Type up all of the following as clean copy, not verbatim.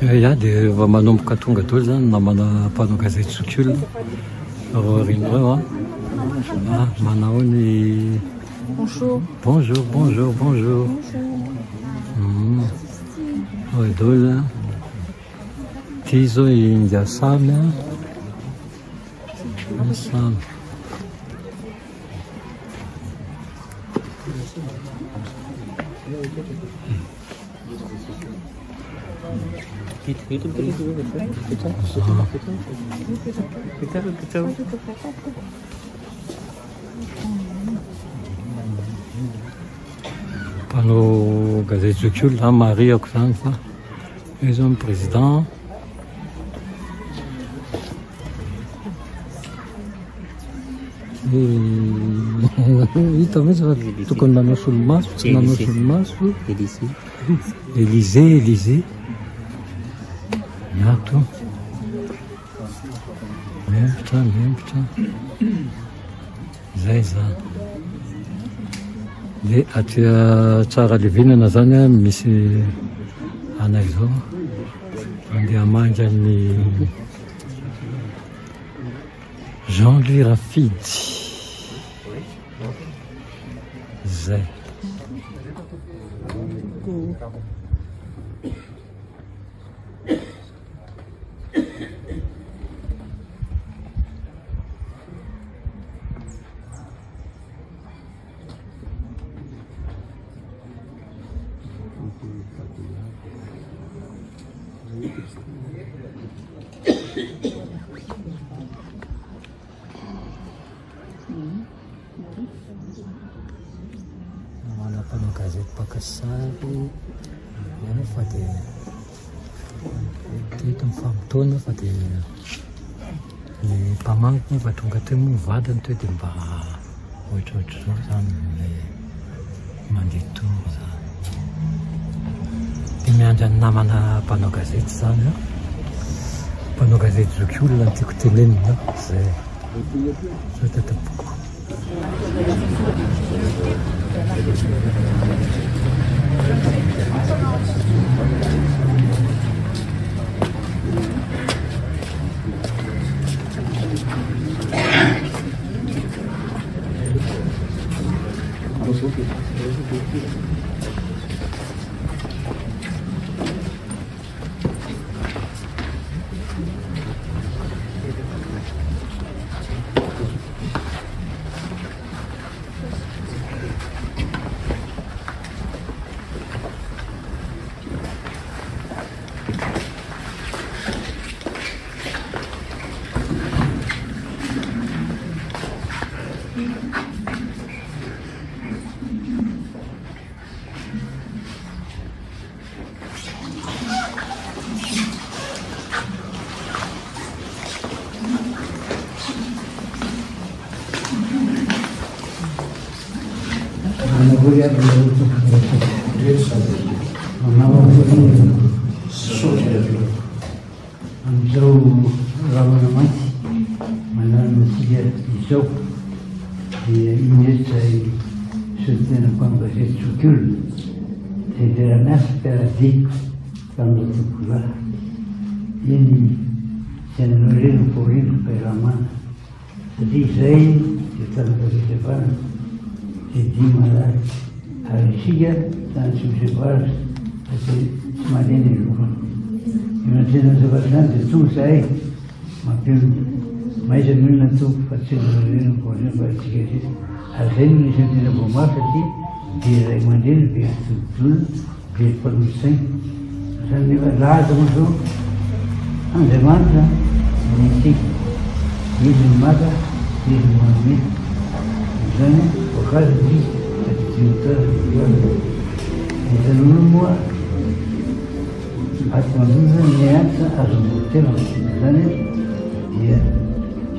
Ia dia efa manomboka tonga daholo zany namana mpanao gazety Zokiolona aoriana ireo manao ny bonjour bonjour bonjour oi daholo ity zao ingasamy samy mpanao gazety Zokiolona mariako zany fa io zao ny président hita mihitsy fa tokony nanao solomaso tsy nanao solomaso Élysée miato mempitra zay zany dia aty tsara levinana zany misy anay zao andeha hamangy ny Jean-Louis Rafidy zay manampanao gazety Pakasary fa dia teto mifampitaona fa dia ny mpamangiko fa tonga teo moa vadiny teo dia mba ohatrohatry zao zany mandeha tonga zany dia miandry any namana mpanao gazety zany mpanao gazety Zokiolona ny tiako tenenina zay zao tatapoko amizao ravana mainty manano tia izao dia inyety zay sodina mpanao gazety Zokiolona dia dia miasa mpiaradiako tamin'ny tokola iny Jean-Louis Rafidy Mpiramana satria zay dia tanao gazety avana dia dia malaky ary isika tany tsy misy vazy satria tsy maleny lohana tena zavatra zany dia tonga zahay mampio maiza ny olona tompo fa tsy nireny fa tsika sisa ary zay no nisy tena vao maro satria dia ray aman-dreny be todolona be mpanosainy zany nefa laza moa zao Andriamanitra nytsika izy ny maka izy ny manome zany voankazo izy atitimotora izany olo moa atmandoza ny asa azo tena zany dia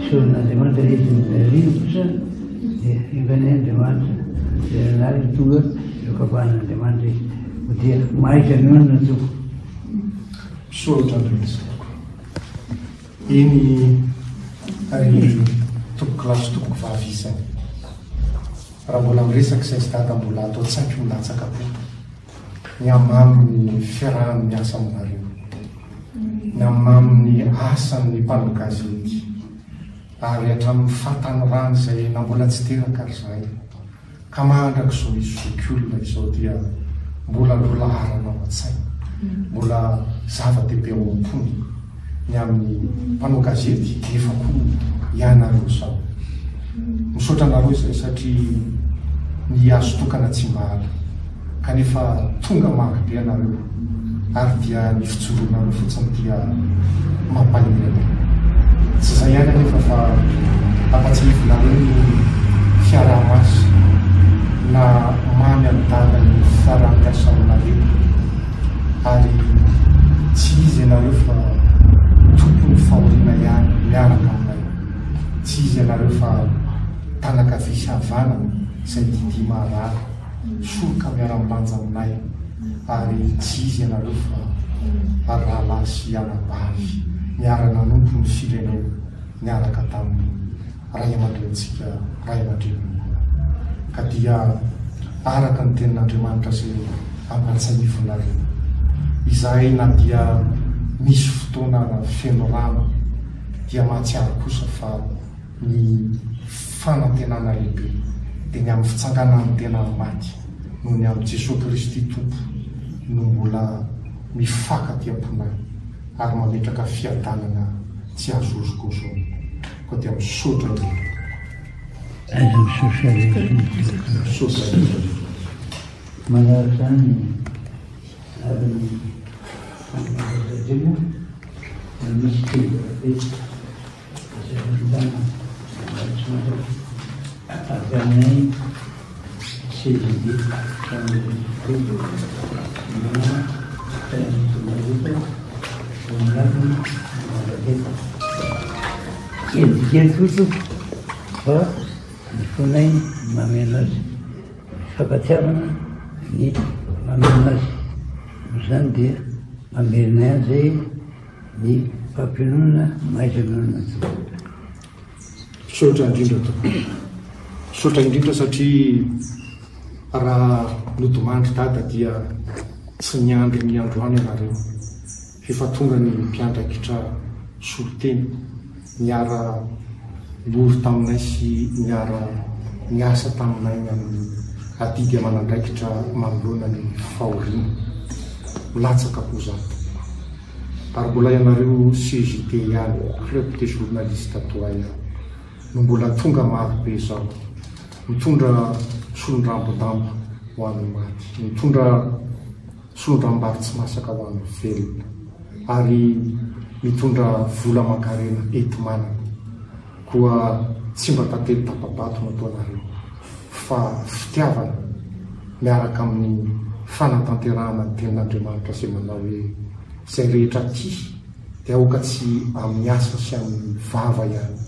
isorin'Andriamanitra izy rino kosa dia ingany Andriamanitra dia nary tonga iokapahan'Andriamanitra izy dia maika ny olona toko soratra andrenisako iny ary tokoko lasy tokoko vahavisany raha mbola miresaky izay sy dada mbola atao tsaiky milatsaka po ny amamy ny fiarahan'ny asa aminareo ny amin'ny asan'ny mpanao gazety ary hatramin'ny fatany rano izay na mbola tsy teraka ary zahay ka mandraka izao izy zokiolona izao dia mbola lolarana ao an-tsaina mbola zava-dehibe ao am-pony ny amin'ny mpanao gazety efa koa ianareo zao misaotra anareo izay satria ny azo tokana tsy mbahala kanefa tonga maro be anareo ary dia ny fijoroanareo fotsiny dia mampalahelo tsy izay ihany anefa fa ampatsihivinareo ny fiaraha-masy na mamy amidala ny fiaraha-miasanareo ary tsy izy ianareo fa tompony fahoriana ihany miaraka aminay tsy izy ianareo fa tanaka fisavanana izay didy marary soroka miara-milanja aminay ary tsy izy ianareo fa rahalahy sy anabavy miarana nompo ny firenena miaraka tamin'ny ray aman-drentsika ray aman-drenona ka dia araka ny tenin'Andriamanitra izay ampatsahivonareo izahay na dia misy fotoana feno rano dia mahatsiaro kosa fa ny fanantenana lehibe dia ny amin'ny fitsanganan'ny tena maty noho ny amin'ny Jesosy Kristy tompo no mbola mifankaty am-ponay ary mametraka fiadanana tsy azo ozokozo ko dia misaotra manaraka zany ary fanazajena misy tevabe avy aminay sezide kely toto fa ny fonay mameno azy fankatiavana ny mameno azy zany dia mamelinay an'izay ny fampionona mahaizanona to misaotra indrindra to misaotra indrindra satria raha nodomandry dada dia tsy niandro ny androany ianareo efa tonga ny mpiandraikitra soloteny miara lory taminay sy miara miasa taminay amin'ny adidy amanandraikitra manoloana ny fahoriana milatsaka ko zany ary mbola ianareo CJT ihany club de journaliste toay no mbola tonga maro be zao mitondra solondrambodamba ho an'ny maty mitondra solondram-bary tsy masaka ho an'ny velona ary mitondra vola mankarena enti-manana koa tsy mba tantely tapabato nataonareo fa fitiavana miaraka amin'ny fanatanterahana ny tenin'Andriamanitra izay manao hoe izay rehetra ty dia aoka tsy amin'ny asa sy amin'ny vava ihany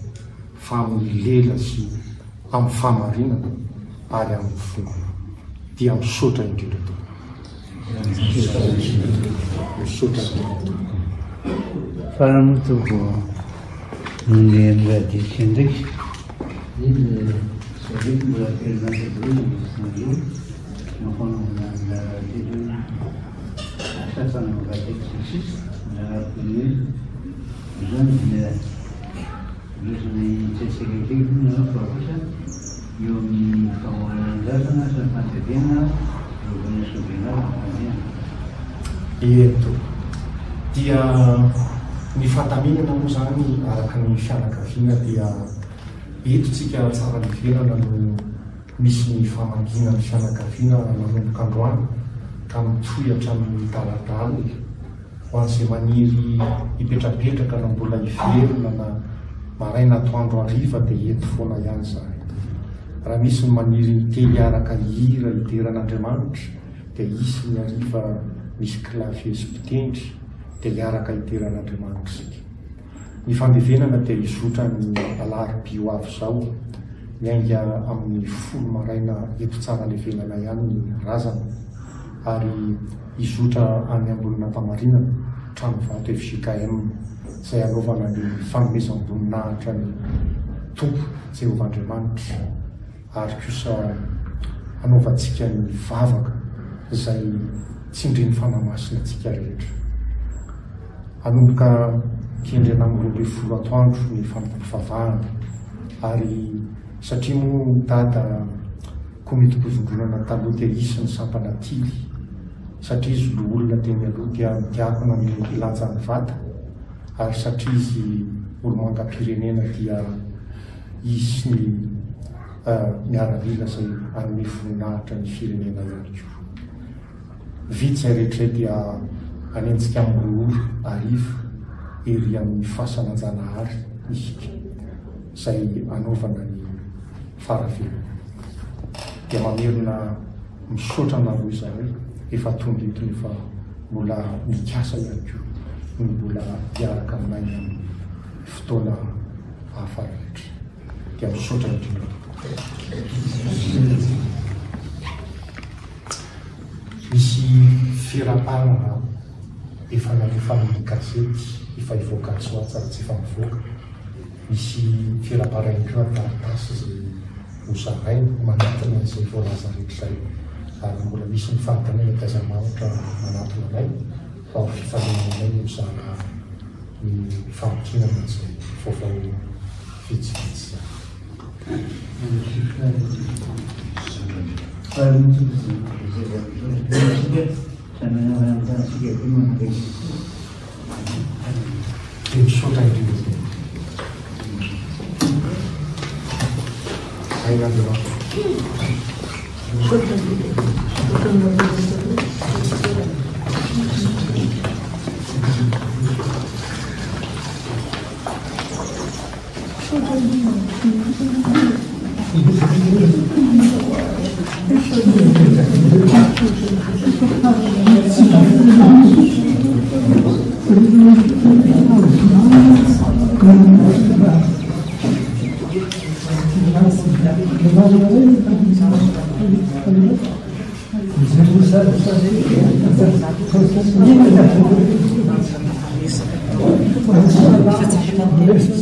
fa amin'ny lela sy amin'ny fahamarinana ary amin'ny fomba dia misaotra indrindra to misaotra faramotoko ny radio ndraiky izy sareky mbola telinazabolo nareo mampanaovana radio asasana radio sisy narakony zany dia losiny tsesekekeky fa kosa eo amin'ny famorananjasana sy fanteviana rovan'ny sovenala eto dia ny fataminana moa zany araka ny fianakaviana dia etotsika tsara nivelana no misy ny famangina ny fianakaviana manomboka androany ka mitohy hatramin'ny daladala ho an'izay maniry hipetrapetraka na mbola hiverina na maraina atoandro ariva dia ento foana ihany zany raha misy ny maniry mitely araka hira hiteran'Andriamanitra dia isy ny ariva misy klavie sy mpitendry dia hiaraka hiteran'Andriamanitra sika ny fandevenana dia hizotra ny alarobio avy zao miainga amin'ny folo maraina eto tsara levenana ihany ny razana ary hizotra any ambonina mpamarinana trano vato FJKM izay anaovana ny fanomezam-boninahitra ny tompo Jehovahandriamanitra ary kosa anaovantsika ny vavaka izay tsindry ny fanamasina antsika rehetra anomboka kendrena amin'ny 20 atoandro ny fampifavahana ary satria moa dada komiti-mpivondronana taloha dia isy ny sampana tily satria izy lo olona teny aloha dia mitiakona amin'ny lanjany vata ary satria izy olo-mangam-pirenena dia isy ny miaramila zay amin'ny voninahitra ny firenena ihany koa. Vitsy zay rehetra dia anenjika amin'ny arivo ery amin'ny fahasananjanahary isika zay anaovana ny faravelona dia mamerina misaotra naroa zareo efa tonga eto nefa mbola mikasa ihany koa ny mbola hiaraka aminay amin'ny fotoana hafa rehetra dia misaotra indrindra. Misy firaparana efa nalefa amin'ny gazety efa hivoaka soatsara tsy efa mivoaka. Misy firaparana koa taratasy izay hozaraina manatona izay voalaza rehetra izay ary mbola misy ny fanontaniana taiza-manotra manatona anay fa ho fifaninanay mizara ny fampikinana izay vaovao vitsivitsy zay. Misaotra indrindra aina andro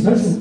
Gracias.